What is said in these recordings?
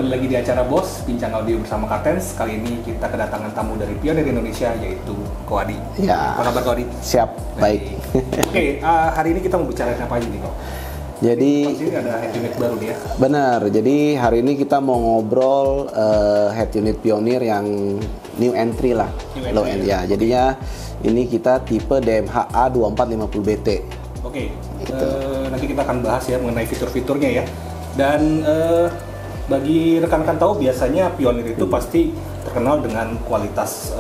kembali lagi di acara Bos, Bincang Audio bersama Kartens. Kali ini kita kedatangan tamu dari pionir Indonesia, yaitu Ko Adi. Ya. Apa kabar Ko Adi? Siap, baik. Oke, hari ini kita mau bicara apa aja nih Ko? Jadi ini ada head unit baru nih ya? Benar, jadi hari ini kita mau ngobrol head unit pionir yang new entry lah. Low end ya. Jadinya ini kita tipe DMH A2450BT. Oke, Gitu. Nanti kita akan bahas ya mengenai fitur-fiturnya ya. Dan bagi rekan-rekan tahu, biasanya pionir itu pasti terkenal dengan kualitas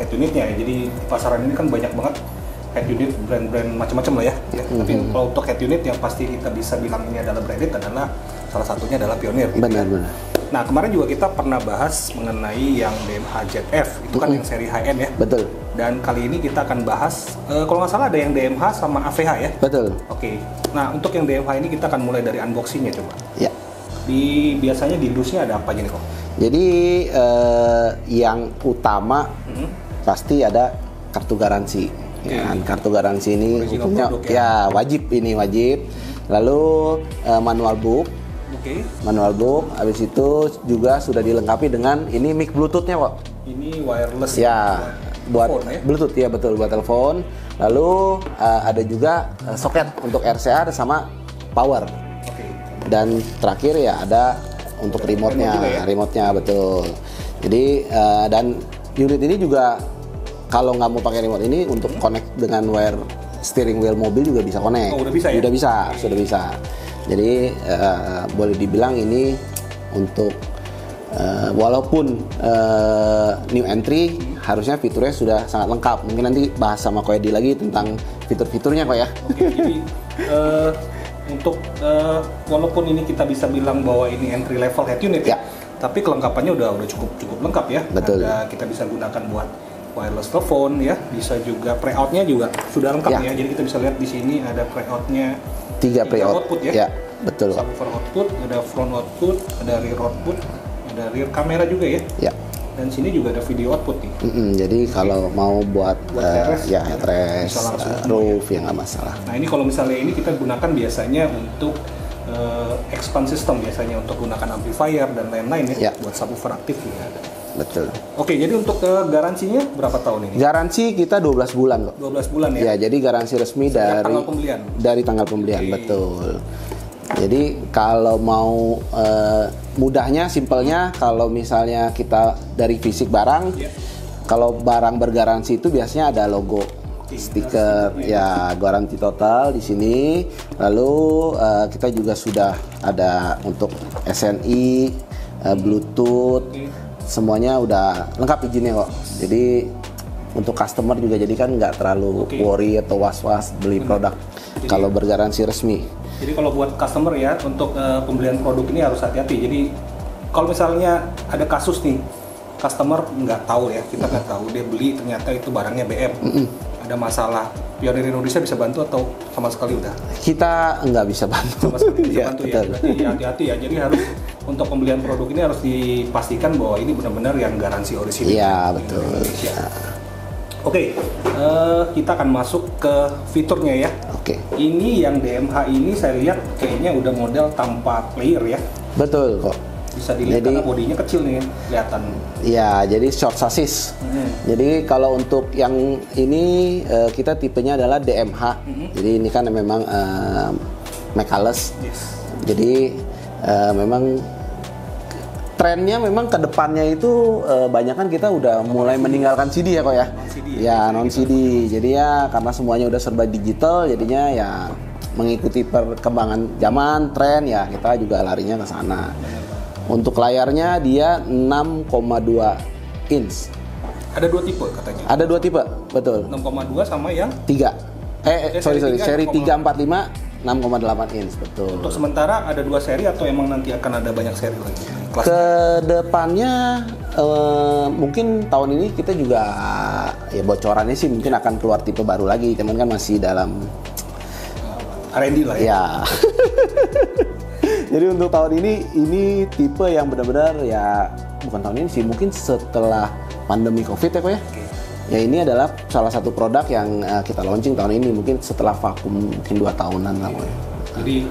head unitnya ya. Jadi di pasaran ini kan banyak banget head unit brand-brand macam-macam lah ya. Tapi kalau untuk head unit yang pasti kita bisa bilang ini adalah branded adalah salah satunya adalah pionir. Benar-benar. Nah kemarin juga kita pernah bahas mengenai yang DMH ZF, itu kan yang seri high-end ya. Betul. Dan kali ini kita akan bahas, kalau nggak salah ada yang DMH sama AVH ya? Betul. Oke, nah untuk yang DMH ini kita akan mulai dari unboxingnya coba. Ya. Biasanya di dusnya ada apa aja nih kok? Jadi yang utama pasti ada kartu garansi. Ya, kartu garansi ini Original hukumnya produk ya wajib, ini wajib. Lalu manual book. Oke. Manual book, habis itu juga sudah dilengkapi dengan ini mic bluetooth-nya kok. Ini wireless Ya, buat phone, ya? bluetooth ya, betul, buat telepon. Lalu ada juga soket untuk RCA sama power. Oke. Dan terakhir ya ada untuk remote-nya, Remote juga ya? remote-nya betul. Jadi dan unit ini juga kalau nggak mau pakai remote ini untuk connect dengan wire steering wheel mobil juga bisa connect. Oh, udah bisa ya? Sudah bisa, sudah bisa. Jadi boleh dibilang ini untuk walaupun new entry, harusnya fiturnya sudah sangat lengkap. Mungkin nanti bahas sama Ko Edi lagi tentang fitur-fiturnya kok ya. Oke, jadi untuk walaupun ini kita bisa bilang bahwa ini entry level head unit ya, tapi kelengkapannya udah cukup lengkap ya. Betul. Ada, kita bisa gunakan buat wireless telepon ya, bisa juga pre-outnya juga sudah lengkap ya. Jadi kita bisa lihat di sini ada pre-outnya 3 pre-out output ya. Betul. Subwoofer output, ada front output, ada rear output, ada rear kamera juga ya. Ya. Dan sini juga ada video output nih. Jadi kalau mau buat headrest, ya headrest, bisa langsung roof ya nggak masalah. Nah ini kalau misalnya ini kita gunakan biasanya untuk expand system, biasanya untuk gunakan amplifier dan lain-lain ya. Buat subwoofer aktif juga ada. Betul. Oke, jadi untuk garansinya berapa tahun ini? Garansi kita 12 bulan kok. 12 bulan ya? Ya, jadi garansi resmi Sejak tanggal pembelian? Dari tanggal pembelian, betul. Jadi kalau mau mudahnya, simpelnya, kalau misalnya kita dari fisik barang, kalau barang bergaransi itu biasanya ada logo, stiker, ya garansi total di sini. Lalu kita juga sudah ada untuk SNI, Bluetooth, semuanya udah lengkap izinnya kok. Jadi untuk customer juga jadi kan nggak terlalu worry atau was-was beli produk kalau bergaransi resmi. Jadi kalau buat customer ya, untuk pembelian produk ini harus hati-hati. Jadi kalau misalnya ada kasus nih, customer nggak tahu ya, kita nggak tahu, dia beli ternyata itu barangnya BM, ada masalah, pionir Indonesia bisa bantu atau sama sekali udah? Kita nggak bisa bantu. Sama sekali bisa bantu ya, betul. berarti hati-hati ya. Jadi harus untuk pembelian produk ini harus dipastikan bahwa ini benar-benar yang garansi orisinil. Iya, betul. Oke, kita akan masuk ke fiturnya ya. Oke. Ini yang DMH ini saya lihat kayaknya udah model tanpa player ya. Betul kok. Bisa dilihat karena bodinya kecil nih, kelihatan. Iya, jadi short chassis. Jadi kalau untuk yang ini kita tipenya adalah DMH. Jadi ini kan memang Macalus. Jadi memang trennya memang ke depannya itu banyak kan kita udah mulai meninggalkan CD ya kok ya. Non CD. Jadi ya karena semuanya udah serba digital, jadinya ya mengikuti perkembangan zaman, tren ya kita juga larinya ke sana. Untuk layarnya dia 6,2 inch. Ada 2 tipe katanya. Ada 2 tipe, betul. 6,2 sama yang 3. Sorry, seri 345 6,8 inch, betul. Untuk sementara ada 2 seri atau emang nanti akan ada banyak seri lagi? Kedepannya mungkin tahun ini kita juga ya bocorannya sih mungkin akan keluar tipe baru lagi, teman kan masih dalam R&D lah ya. Jadi untuk tahun ini tipe yang benar-benar ya bukan tahun ini sih, mungkin setelah pandemi Covid ya kok ya. Ya ini adalah salah satu produk yang kita launching tahun ini, mungkin setelah vakum mungkin 2 tahunan lah. Jadi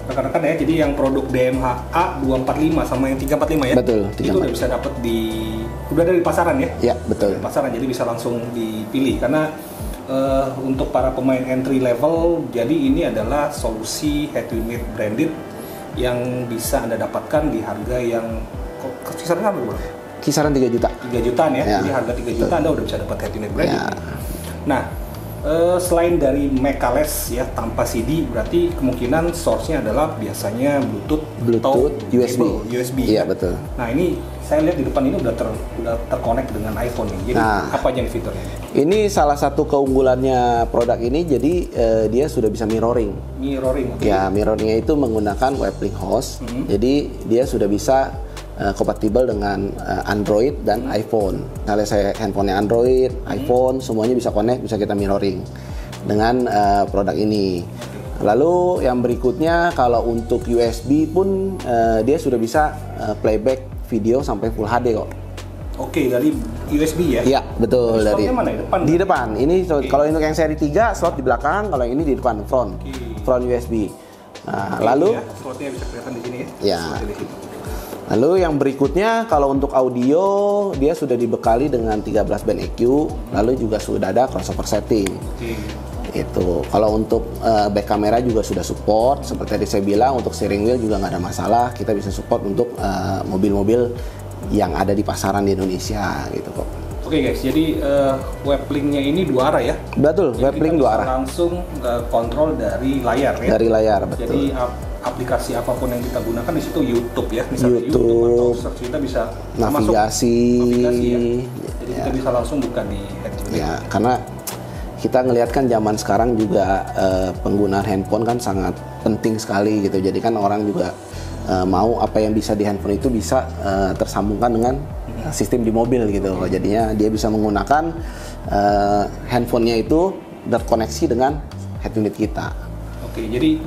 rekan-rekan ya, jadi yang produk DMH-A 245 sama yang 345 ya. Betul, Itu udah bisa dapat udah dari pasaran ya. Ya, betul. Dari pasaran, jadi bisa langsung dipilih karena untuk para pemain entry level, jadi ini adalah solusi head unit branded yang bisa Anda dapatkan di harga yang kisaran berapa, Bro? Kisaran 3 juta. 3 jutaan ya. Jadi harga 3 juta Anda udah bisa dapat head unit branded. Ya. Nah, selain dari Mecales ya tanpa CD, berarti kemungkinan source-nya adalah biasanya Bluetooth atau USB. Iya, ya? betul. Nah, ini saya lihat di depan ini udah terkonek dengan iPhone nih. Jadi apa aja nih fiturnya? Ini salah satu keunggulannya produk ini, jadi dia sudah bisa mirroring. Mirroring. Okay. Ya, mirroringnya itu menggunakan WebLink host. Jadi dia sudah bisa kompatibel dengan Android dan iPhone. Kalau saya handphonenya Android, iPhone, semuanya bisa connect, bisa kita mirroring dengan produk ini. Lalu yang berikutnya, kalau untuk USB pun dia sudah bisa playback video sampai Full HD kok. Oke, dari USB ya? Iya, betul. Dari mana? Depan? Di depan. Ini kalau untuk yang seri 3 slot di belakang, kalau yang ini di depan front USB. Nah, lalu ya, slotnya bisa kelihatan di sini ya. Ya. Lalu yang berikutnya, kalau untuk audio dia sudah dibekali dengan 13 band EQ, lalu juga sudah ada crossover setting. Itu. Kalau untuk back kamera juga sudah support, seperti tadi saya bilang, untuk steering wheel juga nggak ada masalah. Kita bisa support untuk mobil-mobil yang ada di pasaran di Indonesia gitu kok. Oke guys, jadi WebLink-nya ini 2 arah ya? Betul, WebLink 2 arah. Langsung kontrol dari layar ya? Dari layar, betul. Jadi aplikasi apapun yang kita gunakan di situ YouTube ya, misalnya YouTube atau search kita bisa navigasi ya. Jadi kita bisa langsung buka di headset. Ya, karena kita ngelihat kan zaman sekarang juga penggunaan handphone kan sangat penting sekali gitu. Jadi kan orang juga mau apa yang bisa di handphone itu bisa tersambungkan dengan sistem di mobil gitu. Jadinya dia bisa menggunakan handphonenya itu terkoneksi dengan head unit kita. Oke, jadi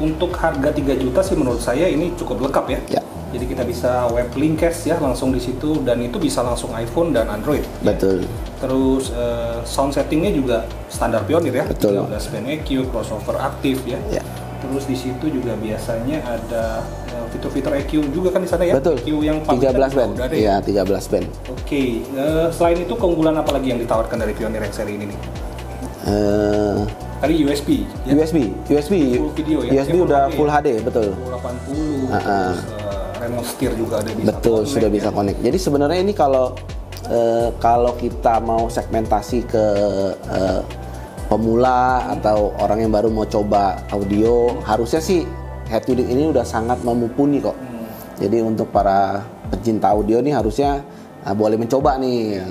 untuk harga 3 juta sih menurut saya ini cukup lengkap ya. Jadi kita bisa WebLink Cast ya langsung di situ, dan itu bisa langsung iPhone dan Android. Betul. Ya. Terus sound settingnya juga standar Pioneer ya. Betul. 13 band EQ, crossover aktif ya. Terus di situ juga biasanya ada fitur-fitur EQ juga kan di sana ya. Betul. EQ yang 13 band. Iya, 13 band. Oke, selain itu keunggulan apa lagi yang ditawarkan dari Pioneer yang seri ini nih? Tadi USB ya? USB full video ya? USB udah Full HD, betul. 1080, terus remote steer juga ada, bisa betul, sudah bisa connect. Jadi sebenarnya ini kalau kita mau segmentasi ke pemula atau orang yang baru mau coba audio, harusnya sih head unit ini udah sangat mumpuni kok. Jadi untuk para pecinta audio nih harusnya boleh mencoba nih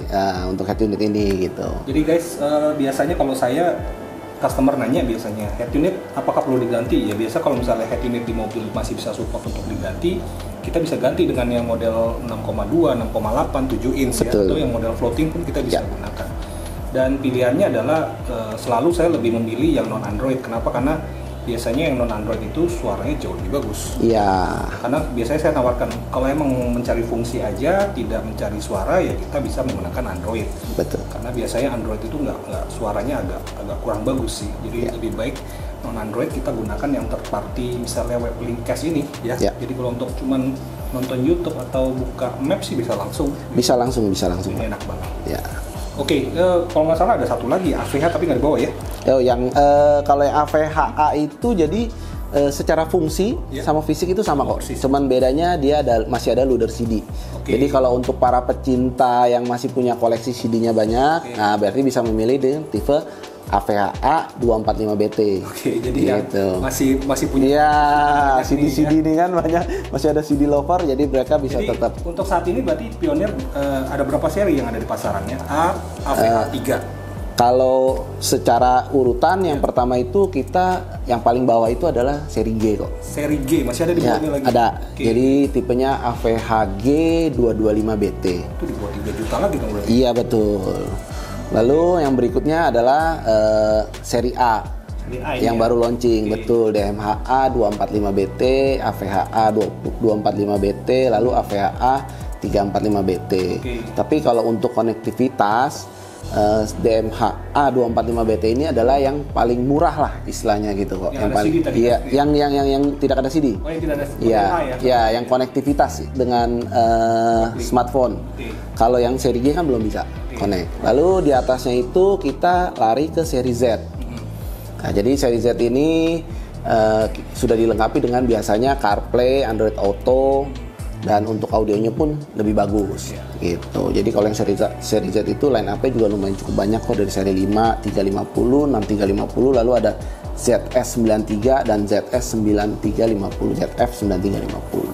untuk head unit ini gitu. Jadi guys, biasanya kalau saya customer nanya biasanya head unit apakah perlu diganti ya, biasa kalau misalnya head unit di mobil masih bisa support untuk diganti, kita bisa ganti dengan yang model 6,2, 6,8, 7 inch ya, atau yang model floating pun kita bisa gunakan. Dan pilihannya adalah selalu saya lebih memilih yang non Android. Kenapa? Karena biasanya yang non Android itu suaranya jauh lebih bagus. Iya. Karena biasanya saya tawarkan kalau emang mencari fungsi aja, tidak mencari suara, ya kita bisa menggunakan Android. Betul. Karena biasanya Android itu nggak suaranya agak kurang bagus sih. Jadi lebih baik non Android kita gunakan yang third party, misalnya WebLink Cast ini ya. Jadi kalau untuk cuman nonton YouTube atau buka map sih bisa langsung. Bisa langsung. Ini enak banget. Ya. Oke, kalau nggak salah ada satu lagi AVH tapi nggak dibawa ya? Yang kalau yang AVHA itu jadi secara fungsi sama fisik itu sama kok. Cuman bedanya dia masih ada loader CD. Jadi kalau untuk para pecinta yang masih punya koleksi CD-nya banyak, nah berarti bisa memilih dengan tipe AVHA 245BT. Oke, jadi gitu. masih punya. Iya, CD ini kan banyak, masih ada CD lover, jadi mereka bisa jadi, tetap. Untuk saat ini berarti Pioneer ada berapa seri yang ada di pasarannya? AVH 3. Kalau secara urutan yang pertama itu kita yang paling bawah itu adalah seri G kok. Seri G masih ada di bawahnya lagi. Ada. Jadi tipenya AVHG 225BT. Itu di bawah 3 juta lagi dong berarti. Iya betul. Lalu yang berikutnya adalah seri A. Yang baru launching, betul, DMH-A 245BT, AVH-A 245BT, lalu AVH-A 345BT. Tapi kalau untuk konektivitas DMH A245BT ini adalah yang paling murah lah istilahnya gitu kok. Yang paling CD tadi iya, ya? yang tidak ada CD. Oh, yang tidak ada Iya, ya? ya, yang konektivitas dengan smartphone. Oke. Kalau yang seri G kan belum bisa connect. Lalu di atasnya itu kita lari ke seri Z. Nah, jadi seri Z ini sudah dilengkapi dengan biasanya CarPlay, Android Auto, dan untuk audionya pun lebih bagus gitu. Jadi kalau yang seri Z itu line up-nya juga lumayan cukup banyak kok, dari seri 5, 350, 6350, lalu ada ZS93 dan ZS9350, ZF9350.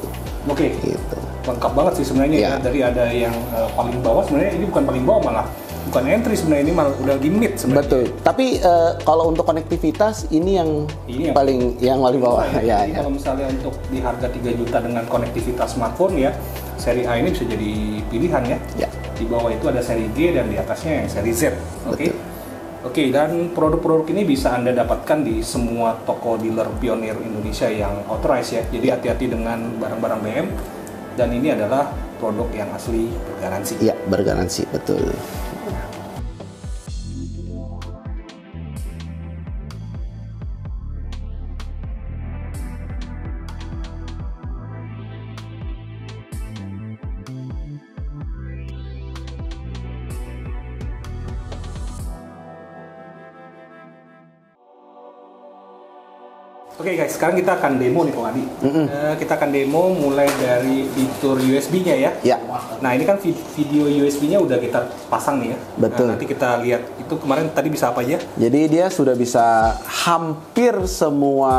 Oke. Gitu. Lengkap banget sih sebenarnya ya. Dari ada yang paling bawah, sebenarnya ini bukan paling bawah, malah bukan entry sebenarnya, ini malah udah di mid sebenarnya. Betul. Tapi kalau untuk konektivitas ini yang paling bawah ya. Jadi kalau misalnya untuk di harga 3 juta dengan konektivitas smartphone ya, seri A ini bisa jadi pilihan ya. Ya. Di bawah itu ada seri G dan di atasnya yang seri Z. Oke. Oke, dan produk-produk ini bisa Anda dapatkan di semua toko dealer Pioneer Indonesia yang authorized ya. Jadi hati-hati dengan barang-barang BM, dan ini adalah produk yang asli bergaransi. Iya, bergaransi, betul. Oke guys, sekarang kita akan demo nih Pak Adi. Kita akan demo mulai dari fitur USB-nya ya. Ya. Nah ini kan video USB-nya udah kita pasang nih ya. Betul. Nah, nanti kita lihat itu kemarin tadi bisa apa aja. Jadi dia sudah bisa hampir semua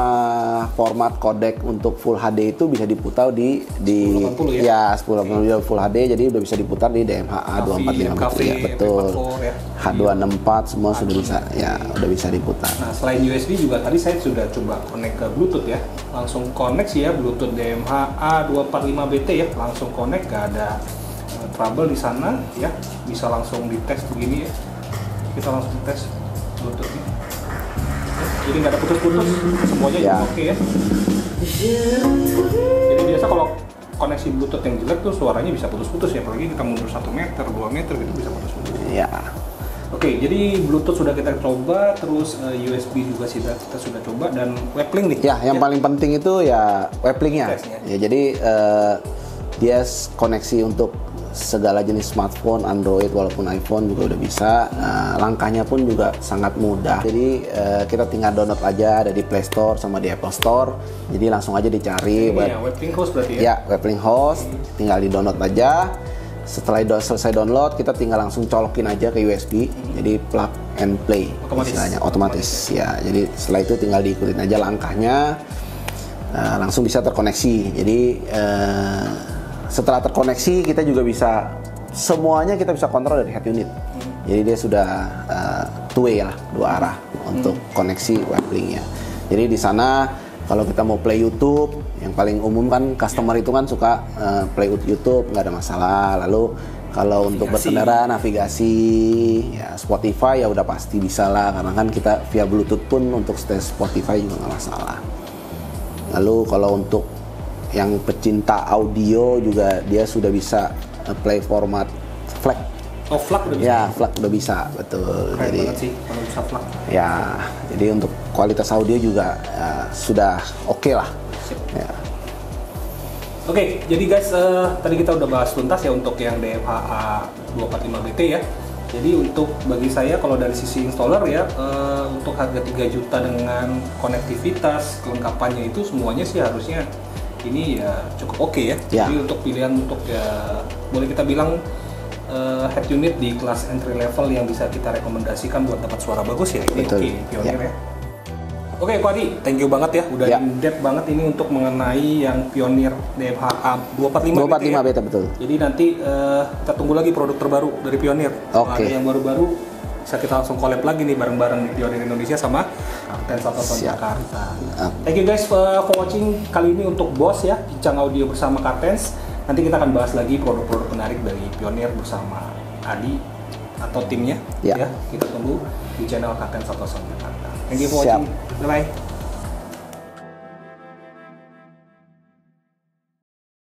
format kodek untuk Full HD itu bisa diputar di 1080 ya? 1080 Full HD, jadi udah bisa diputar di DMH A245 ya, betul. ya. H264 semua sudah bisa ya, udah bisa diputar. Nah selain USB juga tadi saya sudah coba connect ke Bluetooth ya, langsung connect sih ya, Bluetooth DMH A245BT ya, langsung connect, gak ada trouble di sana ya, bisa langsung dites begini ya, kita langsung tes Bluetoothnya, jadi nggak ada putus-putus, semuanya ya. Oke ya. Jadi biasa kalau koneksi Bluetooth yang jelek tuh suaranya bisa putus-putus ya, apalagi kita mundur 1 meter, 2 meter gitu bisa putus-putus. Ya. Oke, jadi Bluetooth sudah kita coba, terus USB juga kita sudah coba, dan WebLink nih. Ya, yang paling penting itu ya WebLink-nya. Ya, jadi dia koneksi untuk segala jenis smartphone, Android walaupun iPhone juga udah bisa. Langkahnya pun juga sangat mudah. Jadi kita tinggal download aja, ada di Play Store sama di Apple Store. Jadi langsung aja dicari. Ini ya, WebLink host berarti ya? Ya, WebLink host, tinggal di download aja. Setelah selesai download, kita tinggal langsung colokin aja ke USB, jadi plug and play, istilahnya otomatis ya. Jadi setelah itu tinggal diikutin aja langkahnya, langsung bisa terkoneksi. Jadi setelah terkoneksi, kita juga bisa semuanya kita bisa kontrol dari head unit. Jadi dia sudah two way lah, 2 arah untuk koneksi WebLink-nya. Jadi di sana kalau kita mau play YouTube, yang paling umum kan customer itu kan suka play YouTube, nggak ada masalah. Lalu kalau untuk berkendara, navigasi, ya Spotify ya udah pasti bisa lah, karena kan kita via Bluetooth pun untuk setel Spotify juga nggak masalah. Lalu kalau untuk yang pecinta audio juga dia sudah bisa play format FLAC. Oh, FLAC udah bisa? Ya, FLAC udah bisa, betul. Keren jadi banget sih kalau bisa FLAC. Ya, jadi untuk kualitas audio juga sudah oke lah. Ya. Oke, jadi guys, tadi kita udah bahas tuntas ya untuk yang DMH A245BT ya. Jadi untuk bagi saya kalau dari sisi installer ya, untuk harga 3 juta dengan konektivitas, kelengkapannya itu semuanya sih harusnya ini ya cukup oke ya. Jadi untuk pilihan untuk ya boleh kita bilang head unit di kelas entry level yang bisa kita rekomendasikan buat dapat suara bagus ya, ini oke, Pioneer ya. Oke, Pak Adi, thank you banget ya, udah in-depth banget ini untuk mengenai yang Pioneer DMH A245BT ya. Betul. Jadi nanti kita tunggu lagi produk terbaru dari Pioneer. Ada yang baru-baru bisa kita langsung collab lagi nih bareng-bareng di Pioneer Indonesia sama Kapten Satoson Jakarta. Thank you guys for watching kali ini untuk BOS ya, bincang audio bersama Kaptens. Nanti kita akan bahas lagi produk-produk menarik dari Pioneer bersama Adi atau timnya ya. Kita tunggu di channel Kapten Satoson Jakarta. Thank you for watching. Bye-bye.